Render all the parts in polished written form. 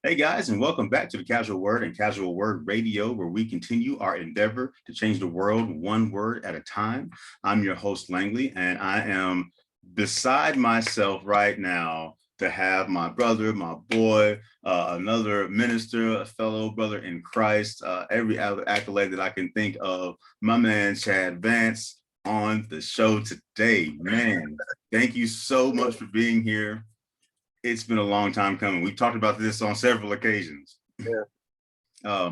Hey guys, and welcome back to the Casual Word and Casual Word Radio, where we continue our endeavor to change the world one word at a time. I'm your host, Langley, and I am beside myself right now to have my brother, my boy, another minister, a fellow brother in Christ, every accolade that I can think of, my man, Chad Vance, on the show today. Man, thank you so much for being here. It's been a long time coming. We've talked about this on several occasions. Yeah.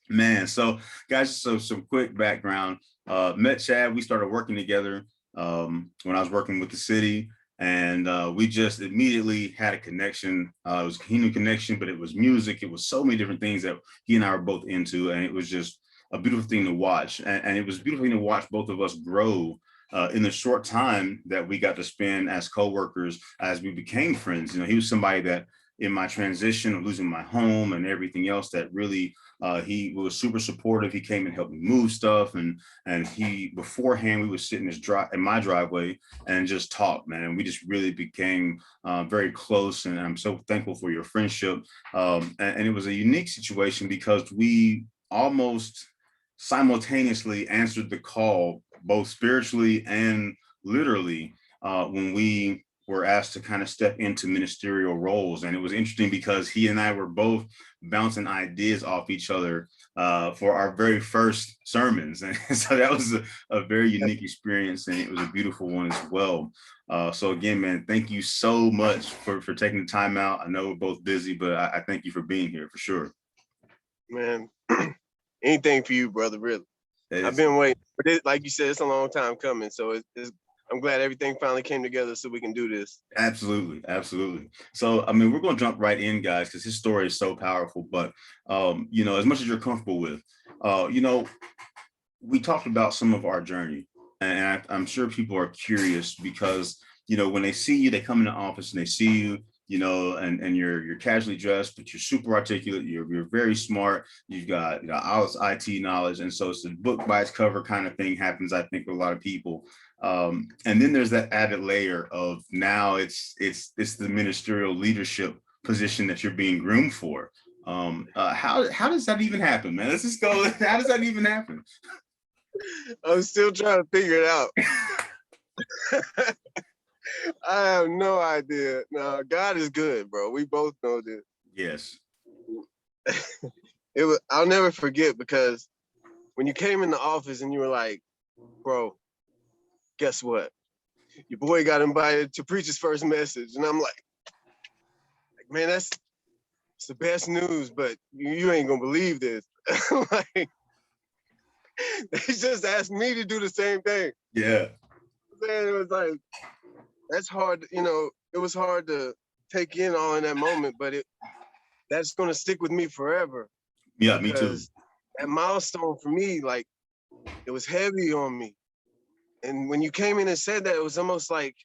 Man, so guys, so some quick background. Met Chad, we started working together when I was working with the city, and we just immediately had a connection. It was a kingdom connection, but it was music. It was so many different things that he and I were both into, and it was just a beautiful thing to watch. And it was a beautiful thing to watch both of us grow in the short time that we got to spend as co-workers, as we became friends. You know, he was somebody that in my transition of losing my home and everything else that really, he was super supportive. He came and helped me move stuff. And he, beforehand, we would sit in my driveway and just talk, man. And we just really became very close. And I'm so thankful for your friendship. And it was a unique situation because we almost simultaneously answered the call, both spiritually and literally, when we were asked to kind of step into ministerial roles. And it was interesting because he and I were both bouncing ideas off each other for our very first sermons. And so that was a very unique experience, and it was a beautiful one as well. So again, man, thank you so much for taking the time out. I know we're both busy, but I thank you for being here for sure. Man, anything for you, brother, really. I've been waiting. But like you said, it's a long time coming. So I'm glad everything finally came together so we can do this. Absolutely. Absolutely. So, I mean, we're going to jump right in, guys, because his story is so powerful. But, you know, as much as you're comfortable with, you know, we talked about some of our journey. And I'm sure people are curious because, you know, when they see you, they come in the office and they see you, you know, and you're casually dressed, but you're super articulate. You're very smart. You've got, you know, all this IT knowledge. And so it's a book by its cover kind of thing happens, I think, with a lot of people. And then there's that added layer of now it's the ministerial leadership position that you're being groomed for. How does that even happen, man? Let's just go. How does that even happen? I'm still trying to figure it out. I have no idea. No, God is good, bro. We both know this. Yes. I'll never forget, because when you came in the office and you were like, bro, guess what? Your boy got invited to preach his first message. And I'm like, man, it's the best news, but you ain't gonna believe this. Like, they just asked me to do the same thing. Yeah. Man, it was like, that's hard, you know, it was hard to take in all in that moment, but that's gonna stick with me forever. Yeah, me too. That milestone for me, like, it was heavy on me. And when you came in and said that, it was almost like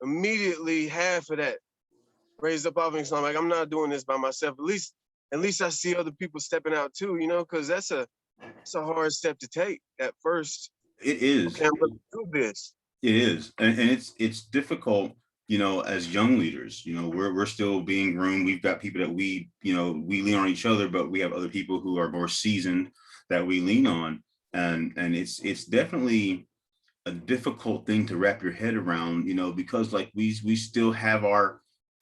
immediately half of that raised up off me. So I'm like, I'm not doing this by myself. At least I see other people stepping out too, you know, because it's a hard step to take at first. It is. Okay, I'm gonna do this. It is, and it's difficult, you know, as young leaders. You know, we're still being groomed. We've got people that we lean on each other, but we have other people who are more seasoned that we lean on, and it's definitely a difficult thing to wrap your head around, you know, because like we still have our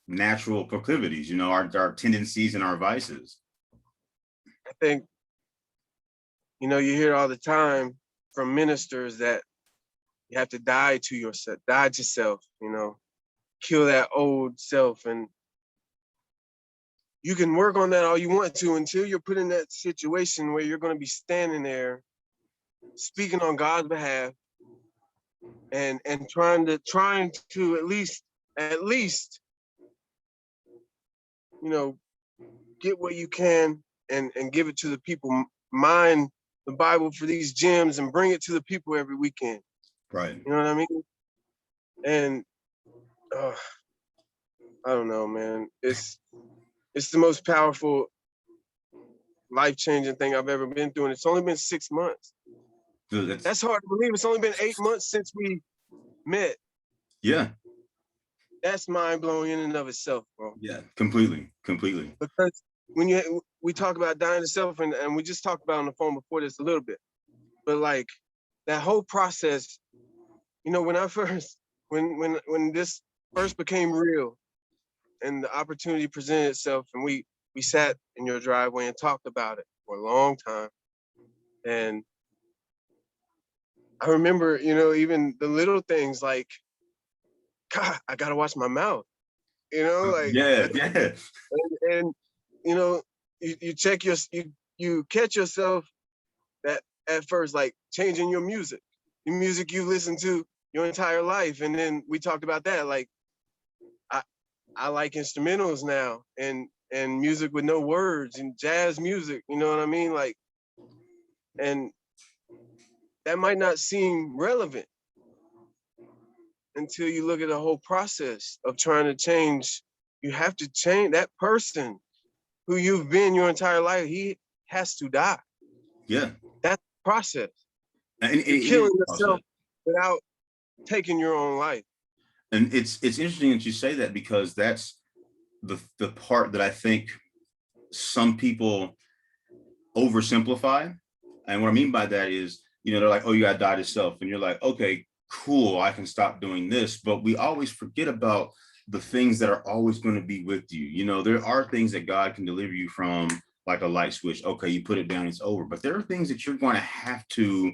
natural proclivities, you know, our tendencies and our vices. I think, you know, you hear all the time from ministers that you have to die to yourself, you know, kill that old self. And you can work on that all you want to until you're put in that situation where you're going to be standing there speaking on God's behalf and trying to at least, you know, get what you can and give it to the people. Mine the Bible for these gems and bring it to the people every weekend. Right. You know what I mean? And I don't know, man. It's the most powerful, life-changing thing I've ever been through. And it's only been 6 months. Dude, that's hard to believe. It's only been 8 months since we met. Yeah. That's mind-blowing in and of itself, bro. Yeah, completely. Because we talk about dying to self, and we just talked about on the phone before this a little bit, but like that whole process, you know, when this first became real and the opportunity presented itself, and we sat in your driveway and talked about it for a long time. And I remember, you know, even the little things like, God, I gotta watch my mouth, you know, like, Yeah, yeah. and you know, you check you catch yourself that at first, like changing your music you listen to your entire life. And then we talked about that, like, I like instrumentals now and music with no words and jazz music, you know what I mean? Like, and that might not seem relevant until you look at the whole process of trying to change. You have to change that person who you've been your entire life. He has to die. Yeah. That's the process. And You're it is killing a yourself process. without taking your own life. And it's interesting that you say that, because that's the part that I think some people oversimplify. And what I mean by that is, you know, they're like, oh, you gotta die to self. And you're like, okay, cool, I can stop doing this. But we always forget about the things that are always going to be with you. You know, there are things that God can deliver you from, like a light switch. Okay, you put it down, it's over. But there are things that you're going to have to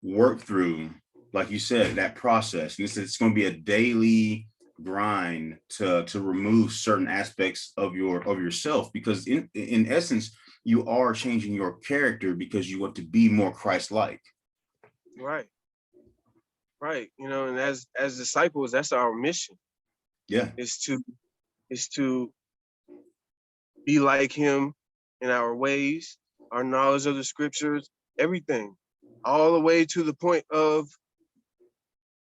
work through, like you said, that process. And it's going to be a daily grind to remove certain aspects of yourself, because in essence, you are changing your character because you want to be more Christ-like. Right. Right. You know, and as disciples, that's our mission, Yeah. is to be like him in our ways, our knowledge of the scriptures, everything, all the way to the point of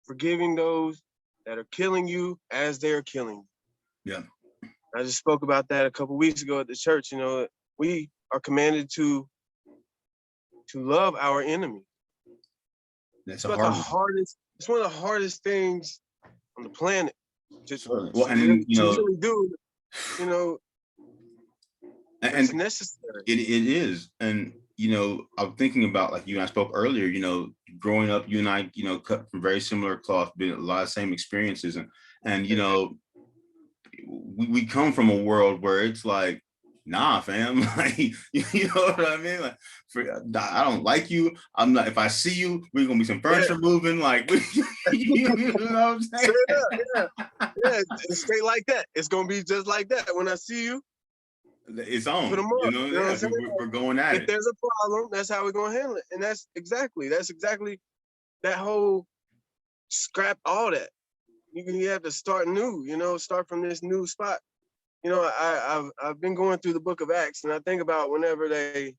forgiving those that are killing you as they're killing you. Yeah. I just spoke about that a couple weeks ago at the church. You know, we are commanded to love our enemy. That's It's a about the hard one. hardest. It's one of the hardest things on the planet to Well, and then, you know, really do. You know, but and it's necessary. it is. And, you know, I'm thinking about, like you and I spoke earlier, you know, growing up, you and I, you know, cut from very similar cloth, been a lot of same experiences. And you know, we come from a world where it's like, nah, fam, like, you know what I mean? Like, I don't like you. I'm not, if I see you, we're gonna be some furniture moving, like, you know what I'm saying? Yeah, it's straight like that. It's gonna be just like that. When I see you, It's put on, them you up. know, You know what I'm yeah, saying? we're going at If it. there's a problem, that's how we're gonna handle it. And that's exactly that whole scrap all that. You have to start new, you know, start from this new spot. You know, I've been going through the book of Acts, and I think about whenever the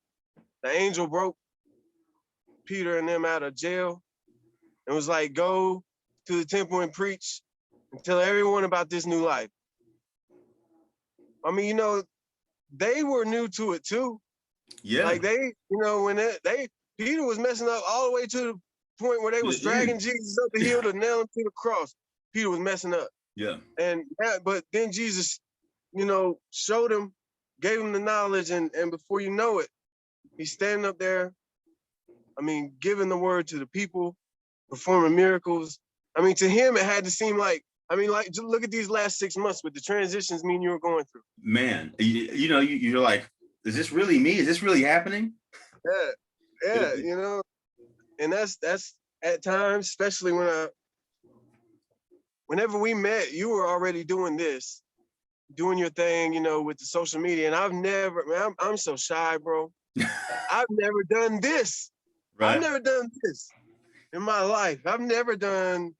angel broke Peter and them out of jail, and was like, go to the temple and preach and tell everyone about this new life. I mean, you know, they were new to it too. Yeah. Like they, you know, when Peter was messing up all the way to the point where they was dragging Jesus up the hill to nail him to the cross. Peter was messing up. Yeah. But then Jesus, you know, showed him, gave him the knowledge, and before you know it, he's standing up there. I mean, giving the word to the people, performing miracles. I mean, to him, it had to seem like, I mean, like, just look at these last 6 months with the transitions me and you were going through. Man, you know, you're like, is this really me? Is this really happening? Yeah, you know, and that's at times, especially whenever we met, you were already doing this, doing your thing, you know, with the social media. And I've never, man, I'm so shy, bro. I've never done this. Right. I've never done this in my life. I've never done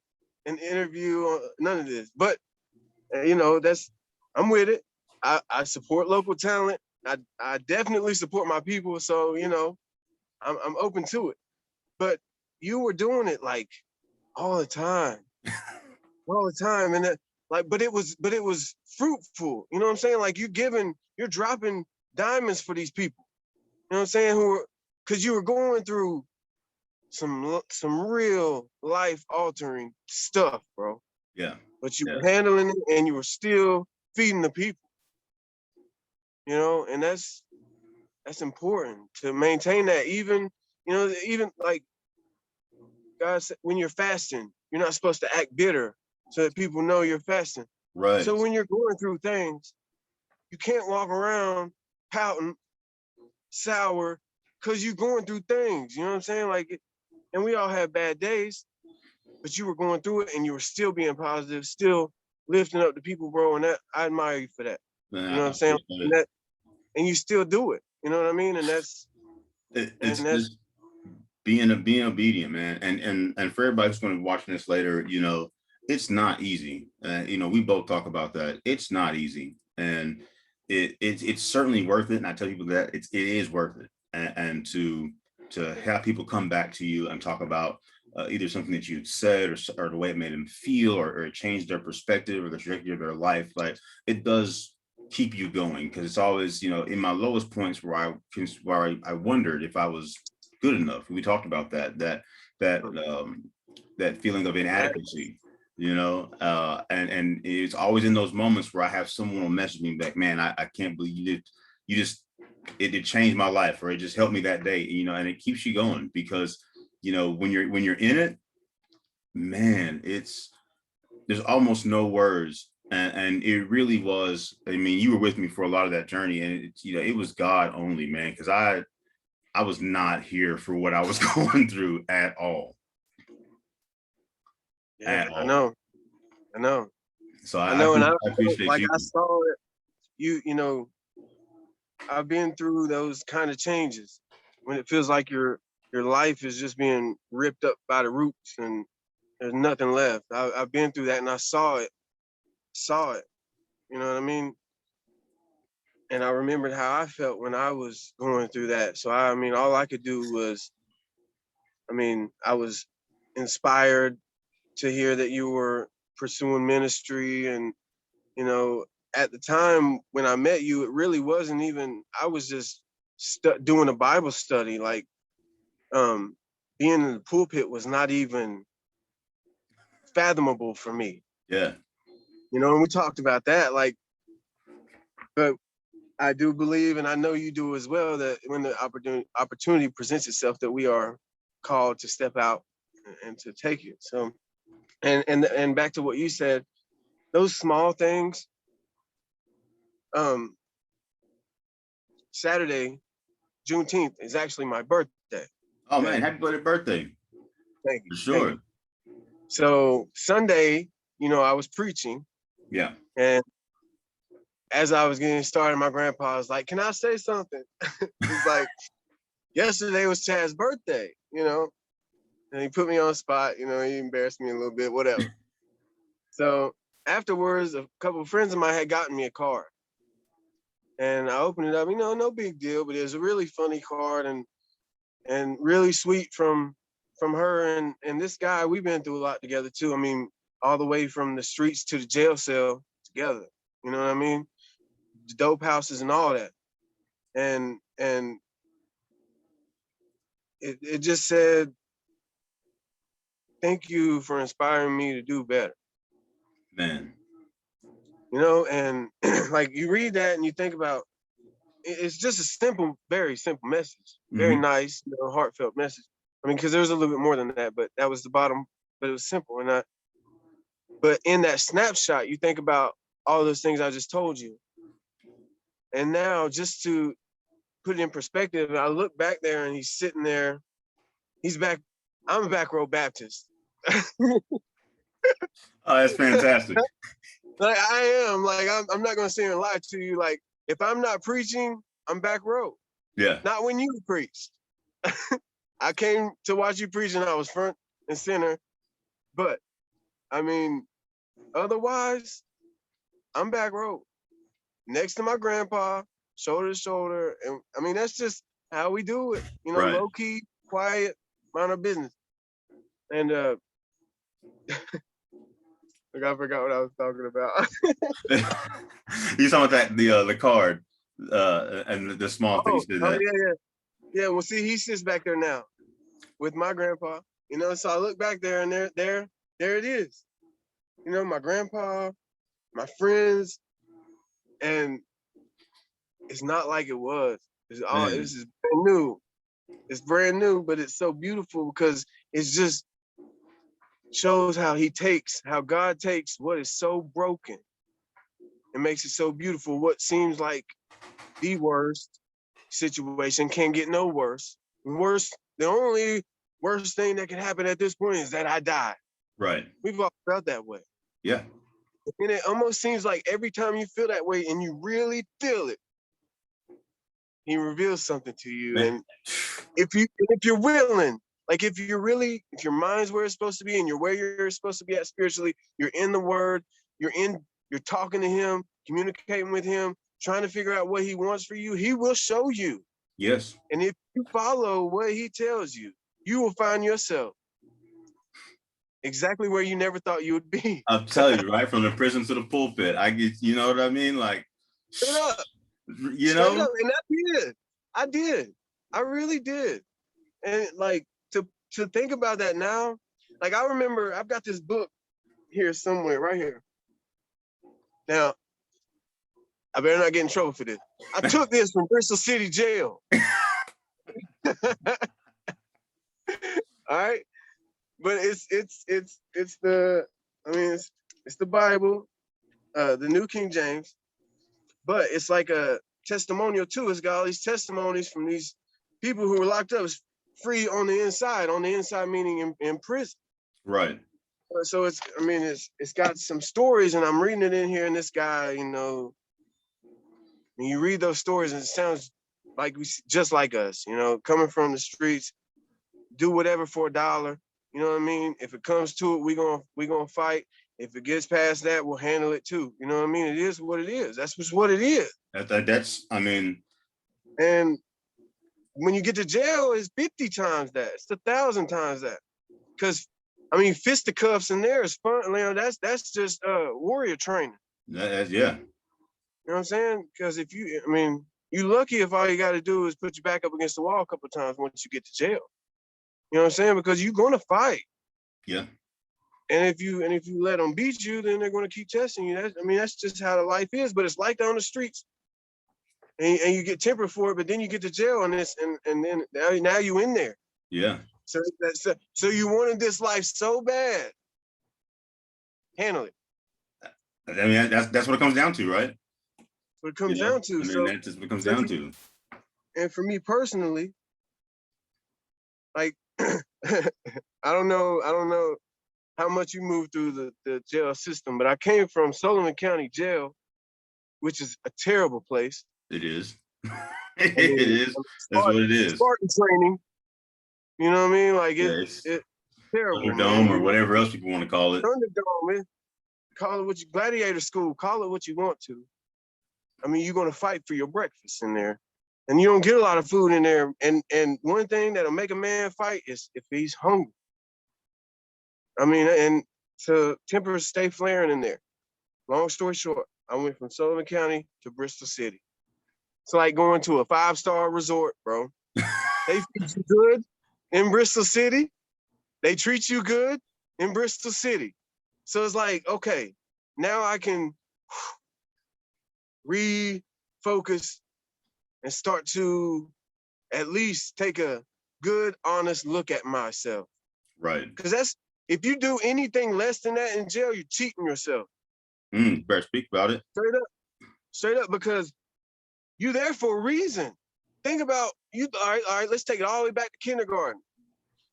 an interview, or none of this. But, you know, I'm with it. I support local talent. I definitely support my people. So, you know, I'm open to it. But you were doing it like all the time. And but it was fruitful. You know what I'm saying? Like you're dropping diamonds for these people. You know what I'm saying? Because you were going through some real life altering stuff, bro. Yeah. But you were handling it, and you were still feeding the people. you know, and that's important to maintain that. Even, you know, even like God said, when you're fasting, you're not supposed to act bitter so that people know you're fasting. Right. So when you're going through things, you can't walk around pouting, sour, because you're going through things. You know what I'm saying? Like, and we all have bad days, but you were going through it and you were still being positive, still lifting up the people, bro. And that, I admire you for that. Man, You know what I I'm saying? appreciate And it. that, and you still do it. You know what I mean? And that's, It's and that's, just being obedient, man. And for everybody who's going to be watching this later, you know, it's not easy. You know, we both talk about that. It's not easy, and it's certainly worth it. And I tell people that it is worth it, and to have people come back to you and talk about either something that you said or the way it made them feel, or it changed their perspective or the trajectory of their life. Like, it does keep you going, because it's always, you know, in my lowest points where I wondered if I was good enough. We talked about that feeling of inadequacy, you know, and it's always in those moments where I have someone will message me back, man, I can't believe you just it changed my life, or it just helped me that day, you know, and it keeps you going, because, you know, when you're in it, man, there's almost no words. And it really was, I mean, you were with me for a lot of that journey, and it's, you know, it was God only, man, because I was not here for what I was going through at all. yeah, At I all. know, I know, So I know. And I appreciate like, you. I saw it, you know, I've been through those kind of changes when it feels like your life is just being ripped up by the roots and there's nothing left. I've been through that and I saw it. You know what I mean? And I remembered how I felt when I was going through that. So I mean, all I could do was, I mean, I was inspired to hear that you were pursuing ministry. And, you know, at the time when I met you, it really wasn't even, I was just doing a Bible study. Like, um, being in the pulpit was not even fathomable for me, Yeah. you know, and we talked about that. Like, but I do believe, and I know you do as well, that when the opportunity presents itself, that we are called to step out and to take it. So, and back to what you said, those small things. Saturday, Juneteenth, is actually my birthday. Oh Okay, man, happy birthday. thank you, For thank sure. you. So Sunday, you know, I was preaching, Yeah. and as I was getting started, my grandpa was like, "Can I say something?" He's like, "Yesterday was Chad's birthday, you know." And he put me on the spot, you know, he embarrassed me a little bit, whatever. So afterwards, a couple of friends of mine had gotten me a card. And I opened it up, you know, no big deal, but it was a really funny card and really sweet from her and this guy. We've been through a lot together too. I mean, all the way from the streets to the jail cell together. You know what I mean? The dope houses and all that. And it just said, "Thank you for inspiring me to do better." Man. You know, and like, you read that and you think about, it's just a simple, very simple message, very Mm-hmm. nice, you know, heartfelt message. I mean, because there's a little bit more than that, but that was the bottom. But it was simple, and but in that snapshot, you think about all those things I just told you, and now just to put it in perspective, I look back there and he's sitting there. He's back. I'm a Backroad Baptist. Oh, that's fantastic. Like, I am. Like, I'm not gonna sit here and lie to you. Like, if I'm not preaching, I'm back row. Yeah. Not when you preached. I came to watch you preach and I was front and center. But I mean, otherwise, I'm back row next to my grandpa, shoulder to shoulder. And I mean, that's just how we do it. You know, Right. low key, quiet, mind our business. And like, I forgot what I was talking about. You talking about the card and the small things to Oh that. yeah, yeah. Yeah, well, see, he sits back there now with my grandpa. You know, so I look back there and there it is. You know, my grandpa, my friends, and it's not like it was. Man. This is brand new. It's brand new, but it's so beautiful because it's just shows how God takes what is so broken and makes it so beautiful. What seems like the worst situation can get no worse. The only worst thing that can happen at this point is that I die. Right. We've all felt that way. Yeah. And it almost seems like every time you feel that way and you really feel it, he reveals something to you. Man. And if you're willing, like if your mind's where it's supposed to be and you're where you're supposed to be at spiritually, you're in the word, you're talking to him, communicating with him, trying to figure out what he wants for you, he will show you. Yes. And if you follow what he tells you, you will find yourself exactly where you never thought you would be. I'll tell you, right? From the prison to the pulpit. I get, you know what I mean? Like, Straight up. you Straight know? up. And I did. I really did. And like to think about that now, like I remember I've got this book here somewhere, right here. Now, I better not get in trouble for this. I took this from Bristol City Jail. All right. But it's the Bible, the New King James, but it's like a testimonial too. It's got all these testimonies from these people who were locked up free on the inside meaning in prison. Right. So it's got some stories, and I'm reading it in here, and this guy, you know, when you read those stories, and it sounds like just like us, you know, coming from the streets, do whatever for $1. You know what I mean? If it comes to it, we gonna fight. If it gets past that, we'll handle it too. You know what I mean? It is what it is. That's just what it is. That's I mean. And when you get to jail, it's 50 times that. It's 1,000 times that. Because I mean, fisticuffs in there is fun. You know, that's just warrior training. Yeah. You know what I'm saying? Because you're lucky if all you got to do is put you back up against the wall a couple of times once you get to jail. You know what I'm saying? Because you're gonna fight. Yeah. And if you let them beat you, then they're gonna keep testing you. That's just how the life is. But it's like that on the streets, and you get tempered for it. But then you get to jail, and then now you in there. Yeah. So you wanted this life so bad. Handle it. I mean, that's what it comes down to, right? What it comes down to. That's just what it comes down to. And for me personally, like I don't know how much you moved through the jail system, but I came from Sullivan County Jail, which is a terrible place. It is. It is. That's what it is. Spartan training. You know what I mean? Like it's terrible. Thunderdome or whatever else people want to call it. Thunderdome, man. Call it what you gladiator school. Call it what you want to. I mean, you're gonna fight for your breakfast in there, and you don't get a lot of food in there. And one thing that'll make a man fight is if he's hungry. I mean, and so tempers stay flaring in there. Long story short, I went from Sullivan County to Bristol City. It's like going to a 5-star resort, bro. They feed you good in Bristol City. They treat you good in Bristol City. So it's like, okay, now I can refocus and start to at least take a good, honest look at myself. Right. Because if you do anything less than that in jail, you're cheating yourself. Better speak about it. Straight up, because you're there for a reason. Think about you. All right, let's take it all the way back to kindergarten.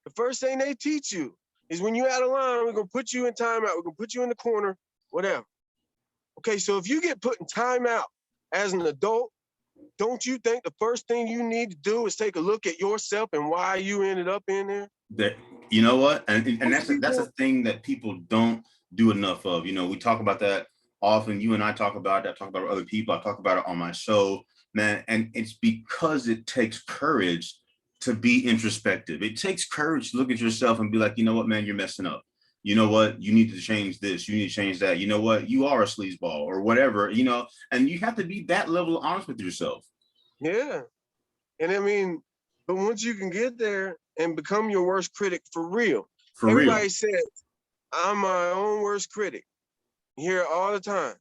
The first thing they teach you is when you're out of line, we're gonna put you in timeout. We're gonna put you in the corner, whatever. Okay, so if you get put in timeout as an adult, don't you think the first thing you need to do is take a look at yourself and why you ended up in there? You know what? And that's a thing that people don't do enough of. You know, we talk about that often. You and I talk about it. I talk about it with other people. I talk about it on my show, man. And it's because it takes courage to be introspective. It takes courage to look at yourself and be like, you know what, man, you're messing up. You know what? You need to change this. You need to change that. You know what? You are a sleazeball or whatever, you know, and you have to be that level honest with yourself. Yeah. And I mean, but once you can get there and become your worst critic for real. Everybody says, I'm my own worst critic. You hear it all the time.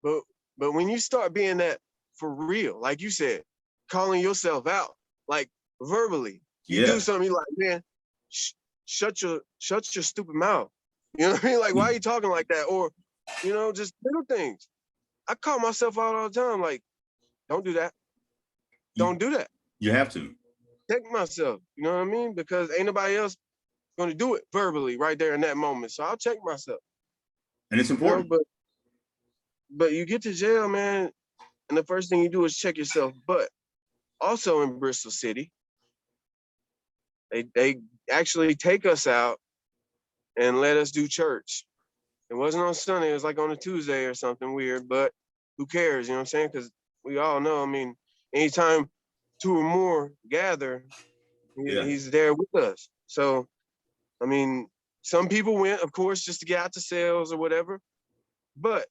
But when you start being that for real. Like you said, calling yourself out, like verbally. You Yeah. do something, you're like, man, shut your stupid mouth. You know what I mean? Like, why are you talking like that? Or, you know, just little things. I call myself out all the time, like, don't do that. Don't do that. You have to. Check myself. You know what I mean? Because ain't nobody else going to do it verbally right there in that moment. So I'll check myself. And it's important. You know, but you get to jail, man, and the first thing you do is check yourself. But also in Bristol City, they actually take us out and let us do church. It wasn't on Sunday, it was like on a Tuesday or something weird, but who cares, you know what I'm saying? Because we all know, I mean, anytime two or more gather, he's there with us. So, I mean, some people went, of course, just to get out the cells or whatever, but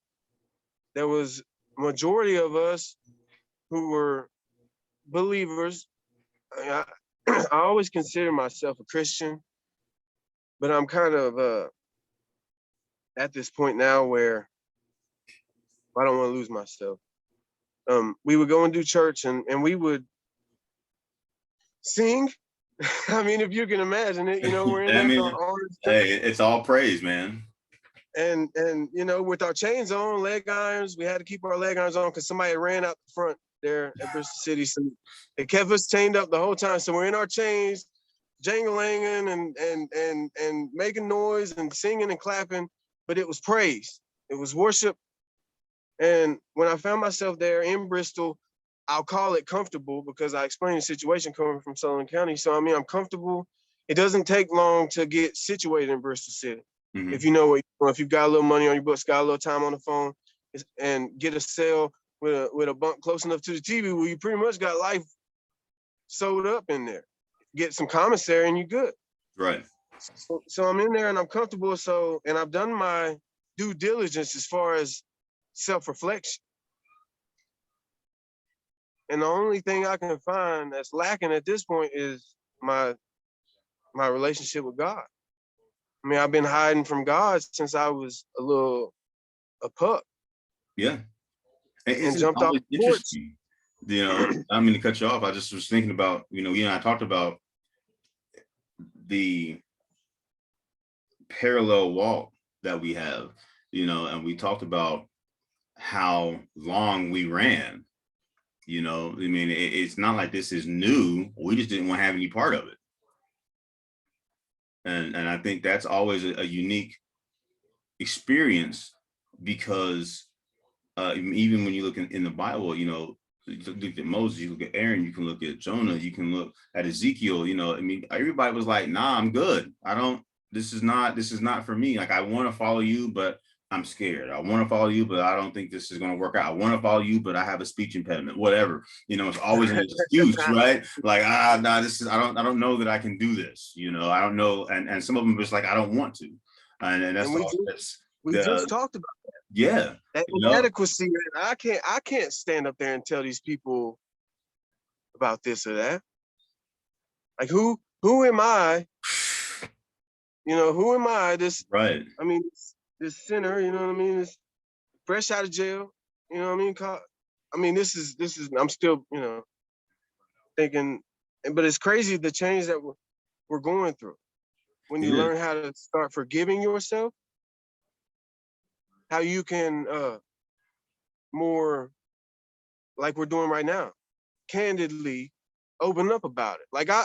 there was a majority of us who were believers. I always consider myself a Christian, but I'm kind of at this point now where I don't want to lose myself. We would go and do church and we would sing. I mean, if you can imagine it, you know, we're in there with our arms. Hey, it's all praise, man. And you know, with our chains on, leg irons, we had to keep our leg irons on because somebody ran out the front there at Bristol City. So they kept us chained up the whole time. So we're in our chains, jangling and making noise and singing and clapping, but it was praise. It was worship. And when I found myself there in Bristol, I'll call it comfortable because I explained the situation coming from Sullivan County. So, I mean, I'm comfortable. It doesn't take long to get situated in Bristol City. Mm-hmm. If you know if you've got a little money on your books, got a little time on the phone, and get a cell with a bunk close enough to the TV where you pretty much got life sewed up in there. Get some commissary and you're good. Right. So I'm in there and I'm comfortable. So, and I've done my due diligence as far as self-reflection. And the only thing I can find that's lacking at this point is my relationship with God. I mean, I've been hiding from God since I was a pup. Yeah. And jumped off the porch. You know, I don't mean to cut you off. I just was thinking about, you know, I talked about the parallel walk that we have, you know, and we talked about how long we ran. You know, I mean, it's not like this is new. We just didn't want to have any part of it. And I think that's always a unique experience because even when you look in the Bible, you know, you look at Moses, you look at Aaron, you can look at Jonah, you can look at Ezekiel, you know, I mean, everybody was like, nah, I'm good. This is not for me. Like, I want to follow you, but I'm scared. I want to follow you, but I don't think this is going to work out. I want to follow you, but I have a speech impediment, whatever. You know, it's always an excuse, right? Like, I don't know that I can do this. You know, I don't know. And some of them just like, I don't want to. And that's we just talked about that. Yeah. That inadequacy. I can't stand up there and tell these people about this or that. Like, who am I? You know, who am I? This, right. I mean, this sinner, you know what I mean? This fresh out of jail, you know what I mean? This is, I'm still, you know, thinking, but it's crazy the change that we're going through. When you learn how to start forgiving yourself, how you can more, like we're doing right now, candidly open up about it. Like I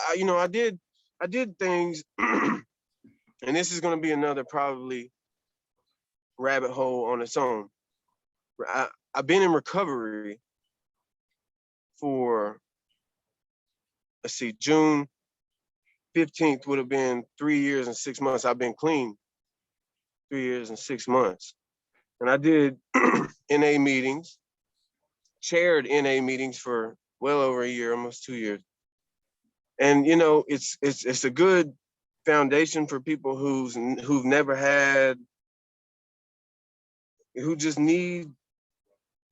did things, and this is going to be another probably rabbit hole on its own. I've been in recovery for, let's see, June 15th would have been 3 years and 6 months. I've been clean 3 years and 6 months. And I did NA meetings, chaired NA meetings for well over a year, almost 2 years. And, you know, it's a good foundation for people who've never had, who just need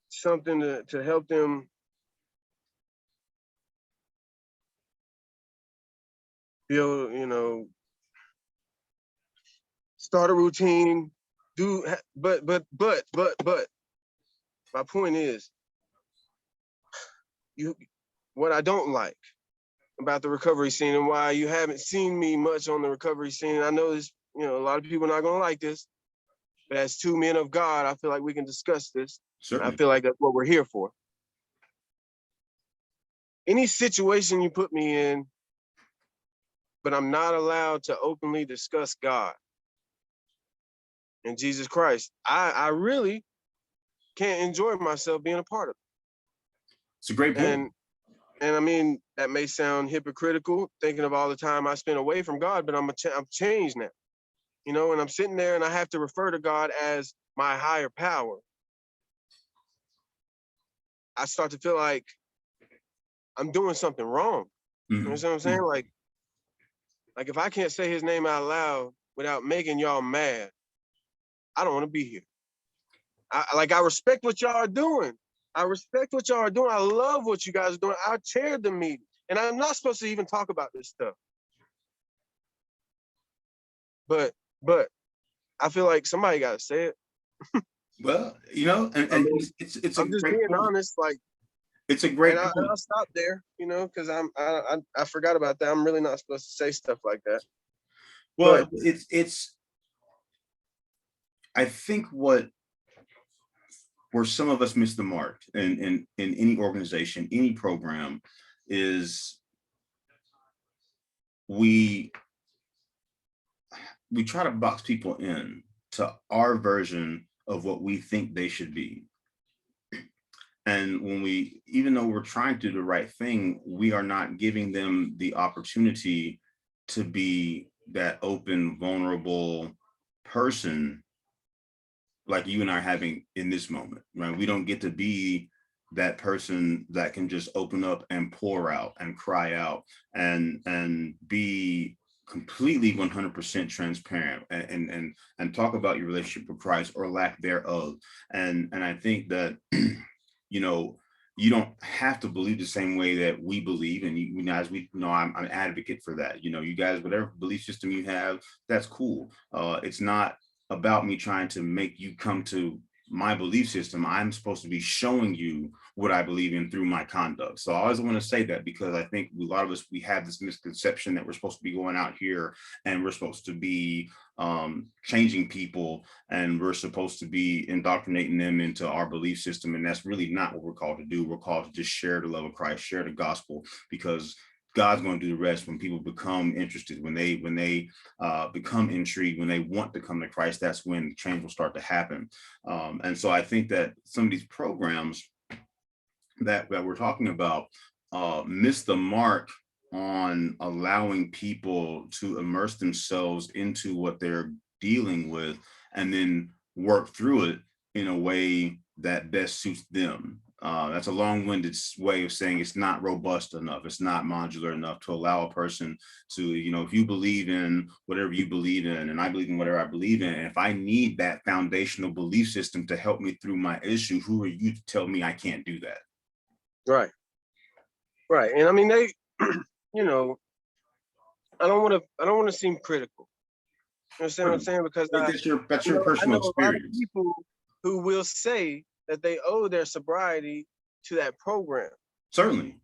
something to help them build, you know, start a routine, but my point is, what I don't like about the recovery scene and why you haven't seen me much on the recovery scene. I know this, a lot of people are not gonna like this, but as two men of God, I feel like we can discuss this. I Certainly. feel like that's what we're here for. Any situation you put me in, but I'm not allowed to openly discuss God and Jesus Christ, I really can't enjoy myself being a part of It's a great it. point. And I mean, that may sound hypocritical, thinking of all the time I spent away from God, but I'm changed now, and I'm sitting there and I have to refer to God as my higher power. I start to feel like I'm doing something wrong. You know what I'm saying? Like if I can't say his name out loud without making y'all mad, I don't want to be here. I respect what y'all are doing. I respect what y'all are doing. I love what you guys are doing. I chaired the meeting. And I'm not supposed to even talk about this stuff. But I feel like somebody got to say it. Well, and I mean, it's a I'm just great being point. honest. Like, It's a great and point. I'll stop there, because I forgot about that. I'm really not supposed to say stuff like that. Well, But it's I think where some of us miss the mark in any organization, any program, is we try to box people in to our version of what we think they should be. And even though we're trying to do the right thing, we are not giving them the opportunity to be that open, vulnerable person like you and I are having in this moment, right? We don't get to be that person that can just open up and pour out and cry out and be completely 100% transparent and talk about your relationship with Christ or lack thereof. And I think that you don't have to believe the same way that we believe. And you guys, I'm an advocate for that. You guys, whatever belief system you have, that's cool. It's not about me trying to make you come to my belief system. I'm supposed to be showing you what I believe in through my conduct. So I always want to say that, because I think a lot of us, we have this misconception that we're supposed to be going out here and we're supposed to be changing people, and we're supposed to be indoctrinating them into our belief system. And that's really not what we're called to do. We're called to just share the love of Christ, share the gospel, because God's going to do the rest. When people become interested, when they become intrigued, when they want to come to Christ, that's when change will start to happen. And so I think that some of these programs that we're talking about miss the mark on allowing people to immerse themselves into what they're dealing with and then work through it in a way that best suits them. That's a long-winded way of saying it's not robust enough. It's not modular enough to allow a person to, if you believe in whatever you believe in, and I believe in whatever I believe in, and if I need that foundational belief system to help me through my issue, who are you to tell me I can't do that? Right. And I mean, they, I don't want to seem critical. You understand what I'm saying? Because that's your I personal know a lot of experience. people who will say that they owe their sobriety to that program. Certainly.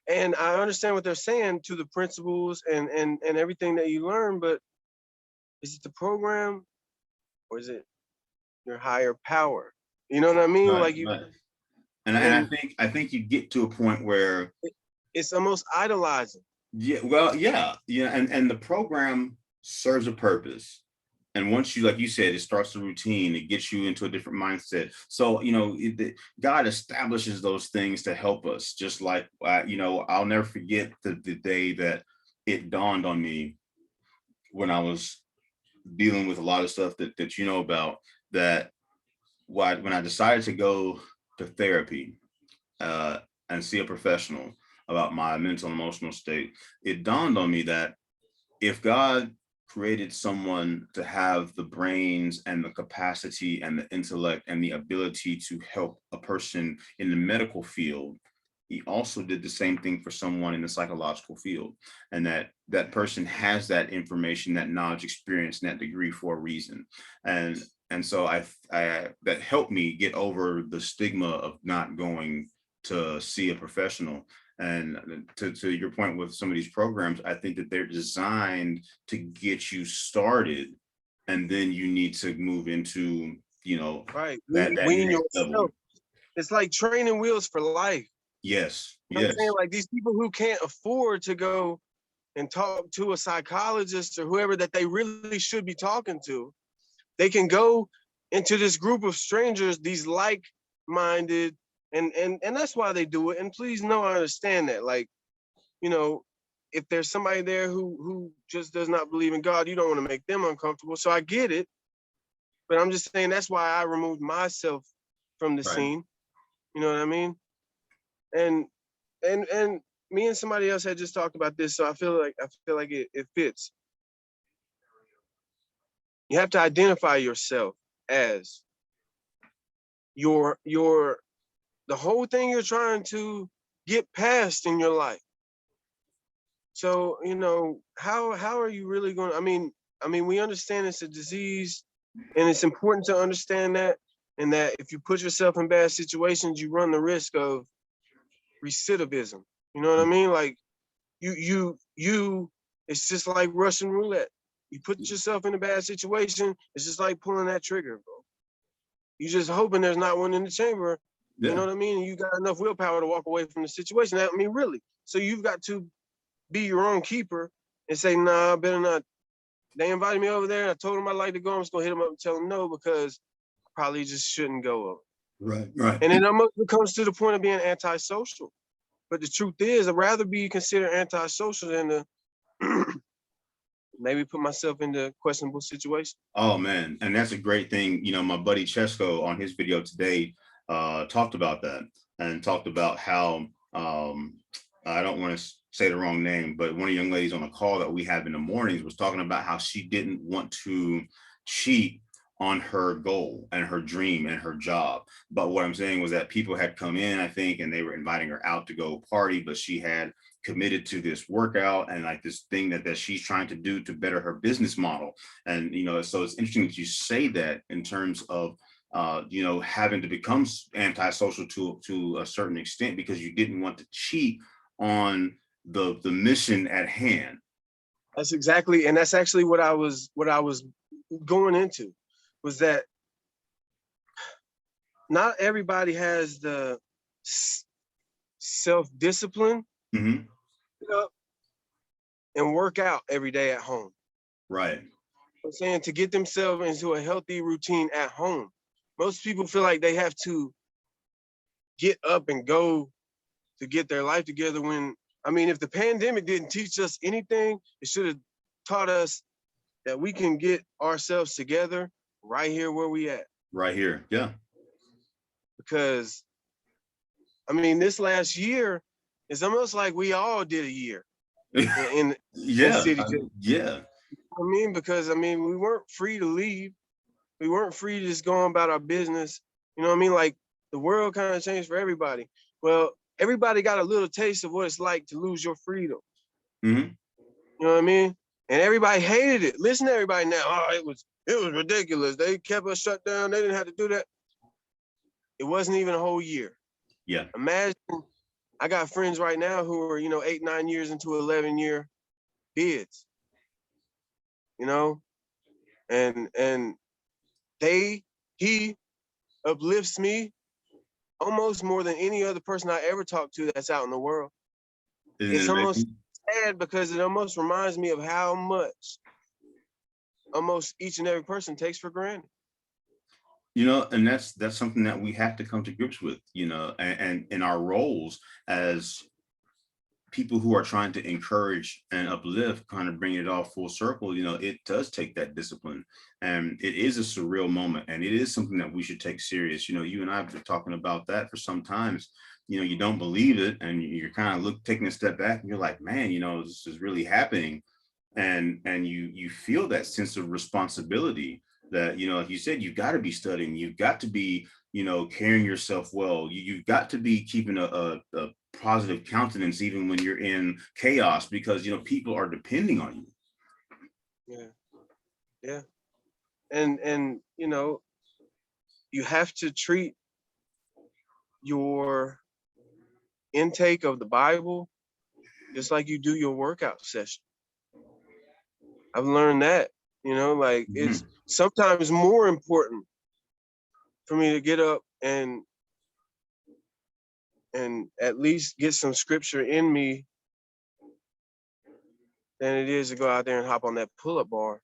And I understand what they're saying, to the principles and everything that you learn, but is it the program or is it your higher power? You know what I mean? Right, Like right. And I think you get to a point where it's almost idolizing. yeah, and the program serves a purpose. And once you, like you said, it starts the routine, it gets you into a different mindset. So, God establishes those things to help us. Just like, I'll never forget the day that it dawned on me when I was dealing with a lot of stuff that you know about, that when I decided to go to therapy and see a professional about my mental and emotional state, it dawned on me that if God created someone to have the brains and the capacity and the intellect and the ability to help a person in the medical field, he also did the same thing for someone in the psychological field. And that person has that information, that knowledge, experience, and that degree for a reason. And so I that helped me get over the stigma of not going to see a professional. And to your point with some of these programs, I think that they're designed to get you started, and then you need to move into, right, that wean next level. yourself. It's like training wheels for life. Yes, You know what I'm saying? yes, Like these people who can't afford to go and talk to a psychologist or whoever that they really should be talking to, they can go into this group of strangers, these like-minded, and that's why they do it. And please know, I understand that. Like, if there's somebody there who just does not believe in God, you don't want to make them uncomfortable. So I get it, but I'm just saying that's why I removed myself from the right. scene. You know what I mean? And me and somebody else had just talked about this, so I feel like it fits. You have to identify yourself as the whole thing you're trying to get past in your life. So, how are you really going to, we understand it's a disease, and it's important to understand that, and that if you put yourself in bad situations, you run the risk of recidivism. You know what I mean? Like you it's just like Russian roulette. You put yourself in a bad situation, it's just like pulling that trigger, bro. You just hoping there's not one in the chamber. You know Yeah, what I mean? And you got enough willpower to walk away from the situation. Really. So you've got to be your own keeper and say, nah, I better not. They invited me over there. I told them I'd like to go. I'm just gonna hit them up and tell them no, because I probably just shouldn't go over. right, right. And it almost comes to the point of being antisocial. But the truth is, I'd rather be considered antisocial than to maybe put myself into questionable situations. Oh man, and that's a great thing. My buddy Chesko on his video today talked about that, and talked about how I don't want to say the wrong name, but one of the young ladies on a call that we have in the mornings was talking about how she didn't want to cheat on her goal and her dream and her job. But what I'm saying was that people had come in, I think, and they were inviting her out to go party, but she had committed to this workout and like this thing that she's trying to do to better her business model. And so it's interesting that you say that in terms of having to become antisocial to a certain extent because you didn't want to cheat on the mission at hand. That's exactly, and that's actually what I was going into, was that not everybody has the self-discipline Mm-hmm. and work out every day at home. Right. I'm saying, to get themselves into a healthy routine at home. Most people feel like they have to get up and go to get their life together when, if the pandemic didn't teach us anything, it should have taught us that we can get ourselves together right here where we at. Right here. Yeah. Because, this last year is almost like we all did a year in Yeah. city. Yeah. Because we weren't free to leave. We weren't free to just go on about our business. Like the world kind of changed for everybody. Well, everybody got a little taste of what it's like to lose your freedom. Mm-hmm. You know what I mean? And everybody hated it. Listen to everybody now. Oh, it was ridiculous. They kept us shut down. They didn't have to do that. It wasn't even a whole year. Yeah. Imagine, I got friends right now who are, 8, 9 years into 11-year bids. And he uplifts me almost more than any other person I ever talked to that's out in the world. It's almost sad because it almost reminds me of how much almost each and every person takes for granted. And that's something that we have to come to grips with, and in our roles as people who are trying to encourage and uplift, kind of bring it all full circle. It does take that discipline, and it is a surreal moment, and it is something that we should take serious. You and I have been talking about that for some times. You don't believe it, and you're kind of taking a step back, and you're like, man, this is really happening, and you feel that sense of responsibility that, like you said, you've got to be studying, you've got to be, carrying yourself well, you've got to be keeping a positive countenance even when you're in chaos, because people are depending on you. Yeah. And you have to treat your intake of the Bible, just like you do your workout session. I've learned that, like it's sometimes more important for me to get up and at least get some scripture in me than it is to go out there and hop on that pull-up bar.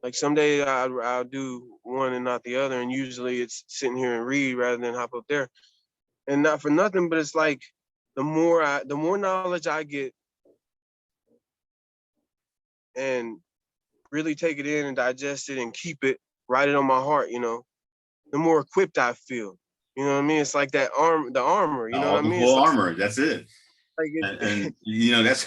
Like some days I'll do one and not the other, and usually it's sitting here and read rather than hop up there. And not for nothing, but it's like the more knowledge I get and really take it in and digest it and keep it, write it on my heart, the more equipped I feel. You know what I mean? It's like the armor, you know All what I the mean? full It's armor. That's it. like And that's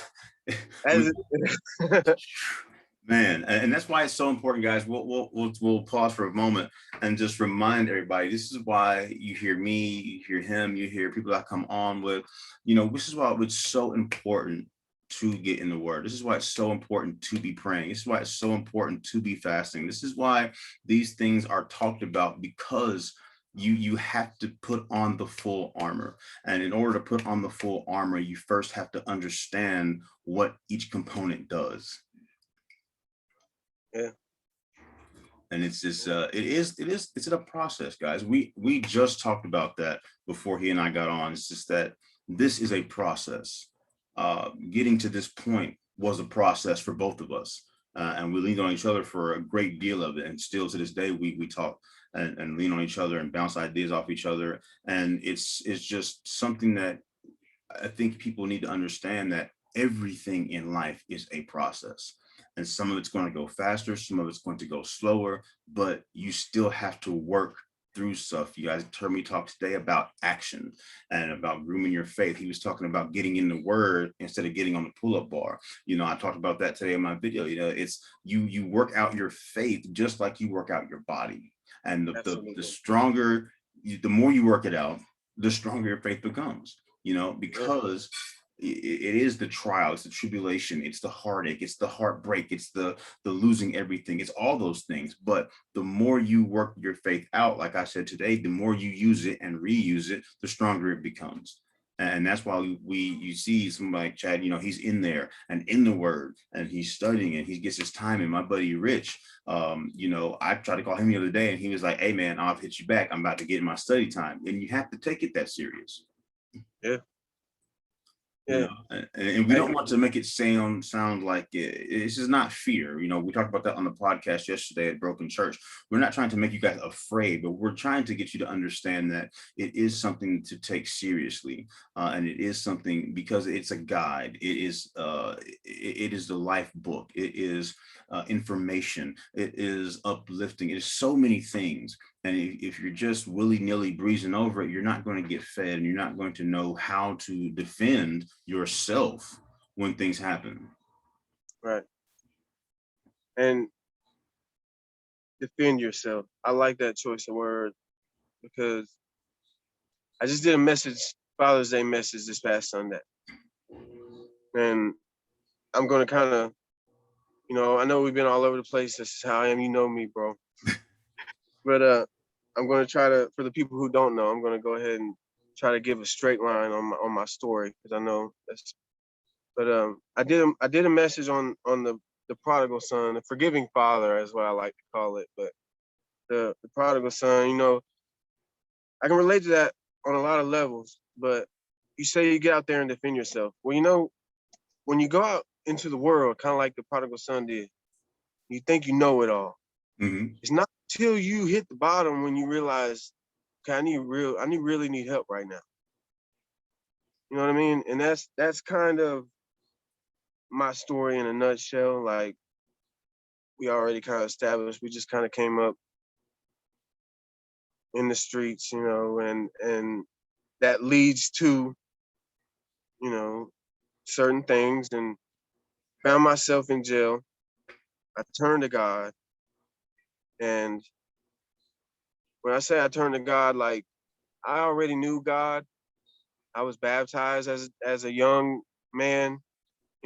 man, and that's why it's so important, guys. We'll pause for a moment and just remind everybody. This is why you hear me, you hear him, you hear people I come on with. This is why it's so important to get in the Word. This is why it's so important to be praying. This is why it's so important to be fasting. This is why these things are talked about, because you have to put on the full armor. And in order to put on the full armor, you first have to understand what each component does. Yeah. And it's just it's a process, guys. We just talked about that before he and I got on. It's just that this is a process. Getting to this point was a process for both of us, and we leaned on each other for a great deal of it. And still to this day, we talk and lean on each other and bounce ideas off each other. And it's just something that I think people need to understand, that everything in life is a process. And some of it's going to go faster, some of it's going to go slower, but you still have to work through stuff. You guys heard me talk today about action and about grooming your faith. He was talking about getting in the Word instead of getting on the pull-up bar. I talked about that today in my video. It's you work out your faith just like you work out your body. And the stronger, the more you work it out, the stronger your faith becomes. Because it is the trial, it's the tribulation, it's the heartache, it's the heartbreak, it's the losing everything, it's all those things. But the more you work your faith out, like I said today, the more you use it and reuse it, the stronger it becomes. And that's why you see somebody like Chad, he's in there and in the Word and he's studying and he gets his time. And my buddy Rich, I tried to call him the other day and he was like, "Hey man, I'll hit you back. I'm about to get in my study time." And you have to take it that serious. Yeah. Yeah. And we don't want to make it sound like this is not fear. We talked about that on the podcast yesterday at Broken Church. We're not trying to make you guys afraid, but we're trying to get you to understand that it is something to take seriously, and it is something because it's a guide. It is the life book. It is information. It is uplifting. It is so many things. And if you're just willy-nilly breezing over it, you're not going to get fed and you're not going to know how to defend yourself when things happen. Right. And defend yourself. I like that choice of word, because I just did a Father's Day message this past Sunday. And I'm going to kind of, I know we've been all over the place. This is how I am. You know me, bro. But I'm going to try to, for the people who don't know, I'm going to go ahead and try to give a straight line on my story, because I know that's. But I did a message on the prodigal son, the forgiving father, is what I like to call it. But the prodigal son, I can relate to that on a lot of levels. But you say you get out there and defend yourself. Well, when you go out into the world, kind of like the prodigal son did, you think you know it all. Mm-hmm. It's not till you hit the bottom when you realize, okay, I really need help right now. You know what I mean? And that's kind of my story in a nutshell. Like, we already kind of established, we just kind of came up in the streets, and that leads to, certain things, and found myself in jail. I turned to God. And when I say I turned to God, like, I already knew God. I was baptized as a young man,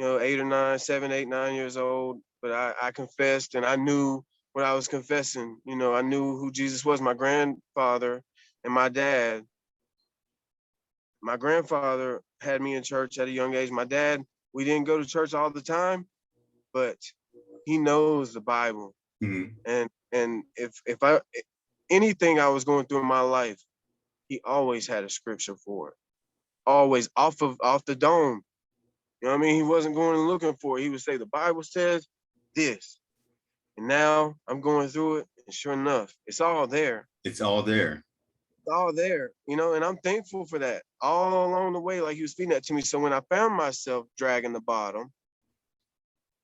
8 or 9, 7, 8, 9 years old. But I confessed, and I knew what I was confessing. I knew who Jesus was, my grandfather and my dad. my grandfather had me in church at a young age. My dad, we didn't go to church all the time, but he knows the Bible. Mhm. And if I anything I was going through in my life, he always had a scripture for it. Always off the dome. You know what I mean? He wasn't going and looking for it. He would say, the Bible says this. And now I'm going through it, and sure enough, it's all there. It's all there. It's all there, you know, and I'm thankful for that. All along the way, like he was feeding that to me. So when I found myself dragging the bottom,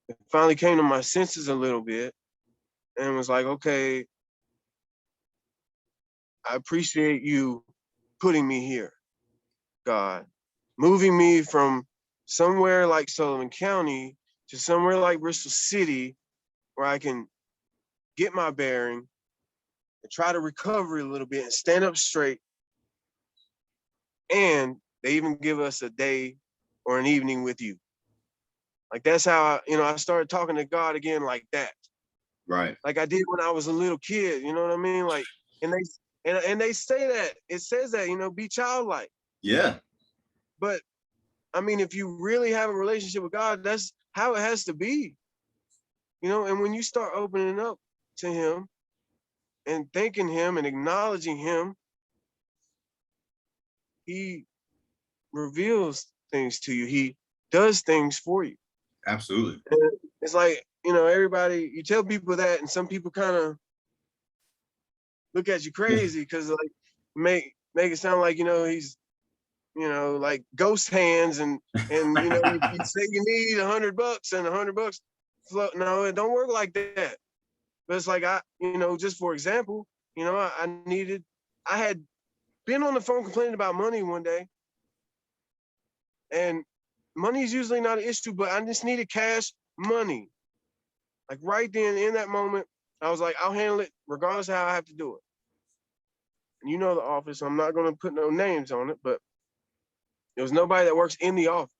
it finally came to my senses a little bit and was like, okay, I appreciate you putting me here, God, moving me from somewhere like Sullivan County to somewhere like Bristol City where I can get my bearing and try to recover a little bit and stand up straight. And they even give us a day or an evening with you. Like that's how I started talking to God again like that. Right. Like I did when I was a little kid, you know what I mean? Like, and they say that, it says that, be childlike. Yeah. But I mean, if you really have a relationship with God, that's how it has to be. And when you start opening up to him and thanking him and acknowledging him, he reveals things to you. He does things for you. Absolutely. And it's like, everybody, you tell people that, and some people kind of look at you crazy because like make it sound like, he's, like ghost hands and you say you need $100 and $100 flow. No, it don't work like that. But it's like just for example, I had been on the phone complaining about money one day, and money is usually not an issue, but I just needed cash money. Like right then in that moment, I was like, I'll handle it regardless of how I have to do it. And the office, I'm not going to put no names on it, but there was nobody that works in the office.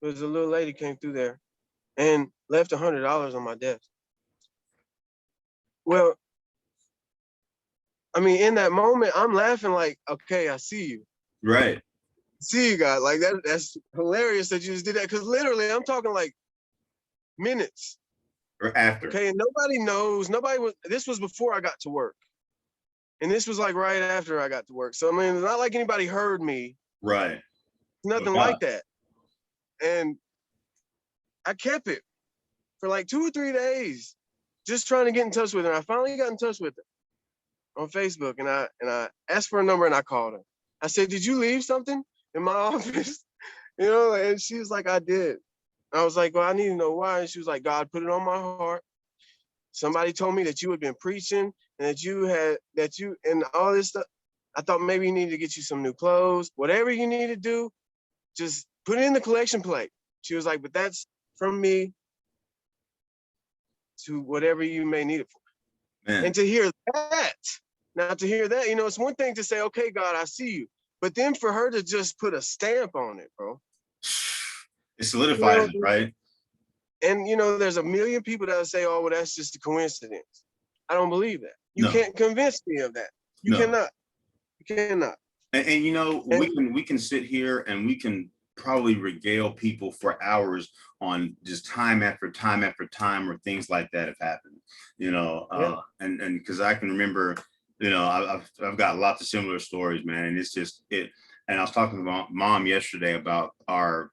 There was a little lady came through there and left $100 on my desk. Well, I mean, in that moment, I'm laughing like, okay, I see you. Right. See you, God. Like that's hilarious that you just did that. Because literally, I'm talking like minutes. Or after. Okay, and nobody knows. This was before I got to work. And this was like right after I got to work. So, I mean, it's not like anybody heard me. Right. Nothing like that. And I kept it for like 2 or 3 days, just trying to get in touch with her. I finally got in touch with her on Facebook, and I asked for a number and I called her. I said, "Did you leave something in my office?" And she was like, "I did." I was like, "Well, I need to know why." And she was like, "God put it on my heart. Somebody told me that you had been preaching and that you and all this stuff. I thought maybe you needed to get you some new clothes. Whatever you need to do, just put it in the collection plate." She was like, "But that's from me to whatever you may need it for." Man. And to hear that, it's one thing to say, "Okay, God, I see you." But then for her to just put a stamp on it, bro. It solidifies it, right? And, there's a million people that say, "Oh, well, that's just a coincidence." I don't believe that. You can't convince me of that. You cannot. You cannot. And we can sit here and we can probably regale people for hours on just time after time after time where things like that have happened, and because I can remember, I've got lots of similar stories, man. And it's just it. And I was talking to my mom yesterday about our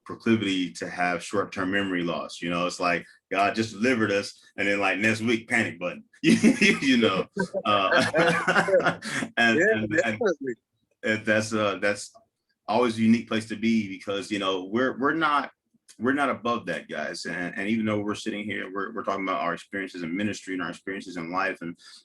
proclivity to have short-term memory loss. It's like God just delivered us, and then like next week, panic button. And that's always a unique place to be, because we're not above that, guys. And even though we're sitting here, we're talking about our experiences in ministry and our experiences in life,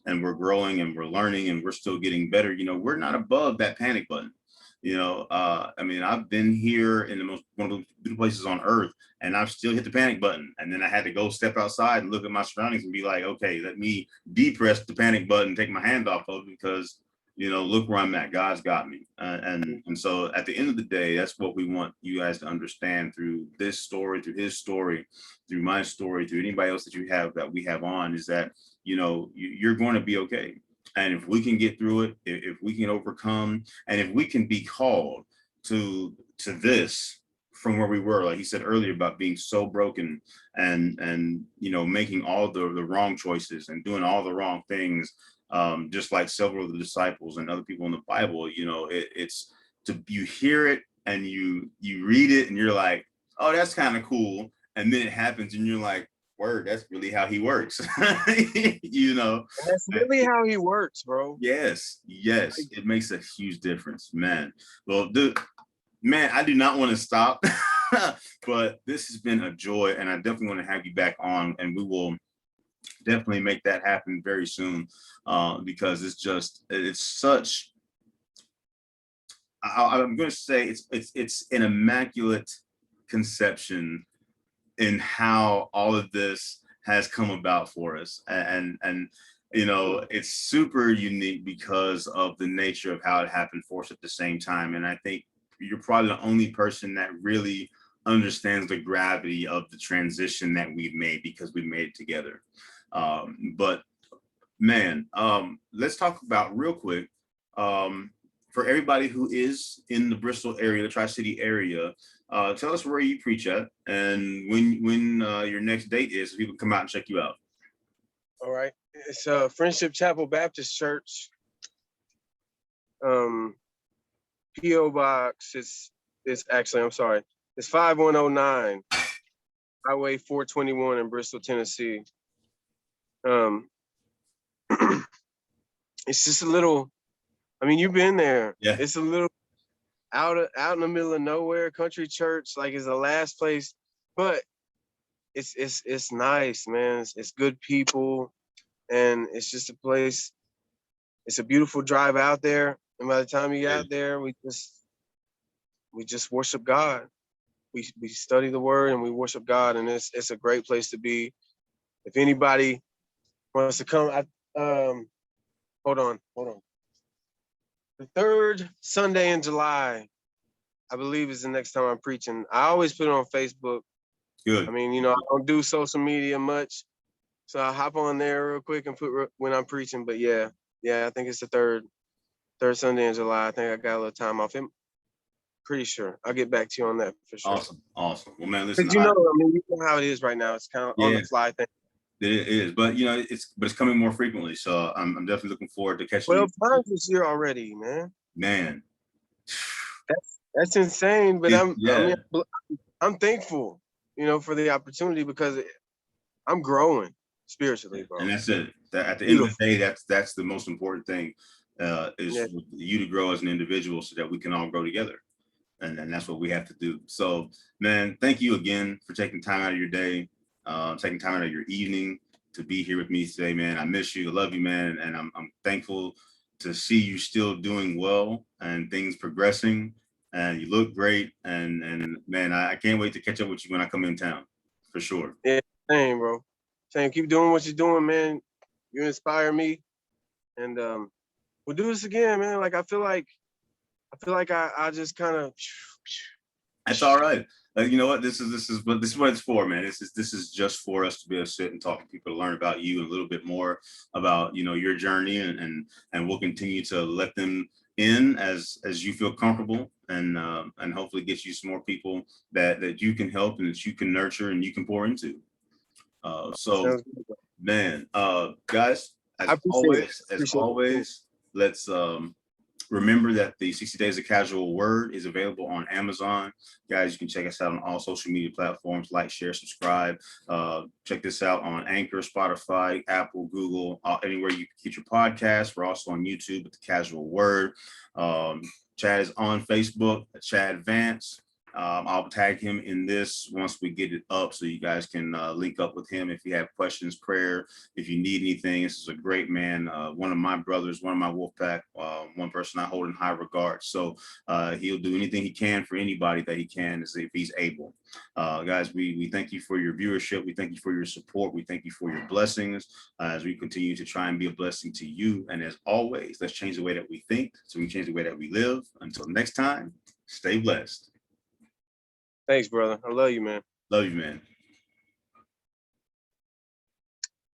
and we're growing and we're learning and we're still getting better. We're not above that panic button. I mean, I've been here in one of the beautiful places on earth, and I've still hit the panic button. And then I had to go step outside and look at my surroundings and be like, okay, let me depress the panic button, take my hand off of it, because look where I'm at. God's got me. And so at the end of the day, that's what we want you guys to understand through this story, through his story, through my story, through anybody else that we have on, is that, you're going to be okay. And if we can get through it, if we can overcome, and if we can be called to this from where we were, like he said earlier, about being so broken and making all the wrong choices and doing all the wrong things, just like several of the disciples and other people in the Bible, it's you hear it and you read it and you're like, oh, that's kind of cool. And then it happens and you're like, word, that's really how he works. That's really how he works, bro. Yes, it makes a huge difference, man. Well, man, I do not want to stop, but this has been a joy, and I definitely want to have you back on, and we will definitely make that happen very soon, because it's such, I'm going to say it's an immaculate conception in how all of this has come about for us, and it's super unique because of the nature of how it happened for us at the same time. And I think you're probably the only person that really understands the gravity of the transition that we've made, because we made it together. But man, let's talk about real quick, for everybody who is in the Bristol area, the Tri-City area, tell us where you preach at and when your next date is, so people can come out and check you out. All right. It's Friendship Chapel Baptist Church. P.O. Box. It's actually, I'm sorry. It's 5109 Highway 421 in Bristol, Tennessee. It's just a little, I mean, you've been there. Yeah. It's a little out in the middle of nowhere, country church, like it's the last place, but it's nice, man. It's good people, and it's just a place. It's a beautiful drive out there, and by the time you get out there, we just worship God. We study the Word and we worship God, and it's a great place to be. If anybody wants to come, hold on. The third Sunday in July, I believe, is the next time I'm preaching. I always put it on Facebook. Good. I mean, I don't do social media much, so I hop on there real quick and put when I'm preaching. But yeah, I think it's the third Sunday in July. I think I got a little time off. I'm pretty sure. I'll get back to you on that for sure. Awesome. Well, man, listen. You know how it is right now. It's kind of on the fly thing. It is, but it's coming more frequently. So I'm definitely looking forward to catching. 12 times this year already, man. Man, that's insane. But I'm thankful, for the opportunity, because I'm growing spiritually, bro. And that's it. At the end of the day, that's the most important thing, is you to grow as an individual, so that we can all grow together. And that's what we have to do. So, man, thank you again for taking time out of your day, taking time out of your evening to be here with me today, man. I miss you. I love you, man. And I'm thankful to see you still doing well and things progressing. And you look great. And man, I can't wait to catch up with you when I come in town, for sure. Yeah, same, bro. Same. Keep doing what you're doing, man. You inspire me. And we'll do this again, man. Like I feel like I just kind of. That's all right. You know what? This is what it's for, man. This is just for us to be able to sit and talk to people, to learn about you a little bit more about your journey, and we'll continue to let them in as you feel comfortable, and hopefully get you some more people that you can help and that you can nurture and you can pour into. So, man, guys, as always, let's remember that the 60 Days of Casual Word is available on Amazon. Guys, you can check us out on all social media platforms. Like, share, subscribe. Check this out on Anchor, Spotify, Apple, Google, anywhere you get your podcasts. We're also on YouTube with the Casual Word. Chad is on Facebook, Chad Vance. I'll tag him in this once we get it up, so you guys can link up with him if you have questions, prayer, if you need anything. This is a great man, one of my brothers, one of my wolf pack, one person I hold in high regard. So he'll do anything he can for anybody that he can, if he's able. Guys, we thank you for your viewership. We thank you for your support. We thank you for your blessings as we continue to try and be a blessing to you. And as always, let's change the way that we think, so we can change the way that we live. Until next time, stay blessed. Thanks, brother. I love you, man. Love you, man.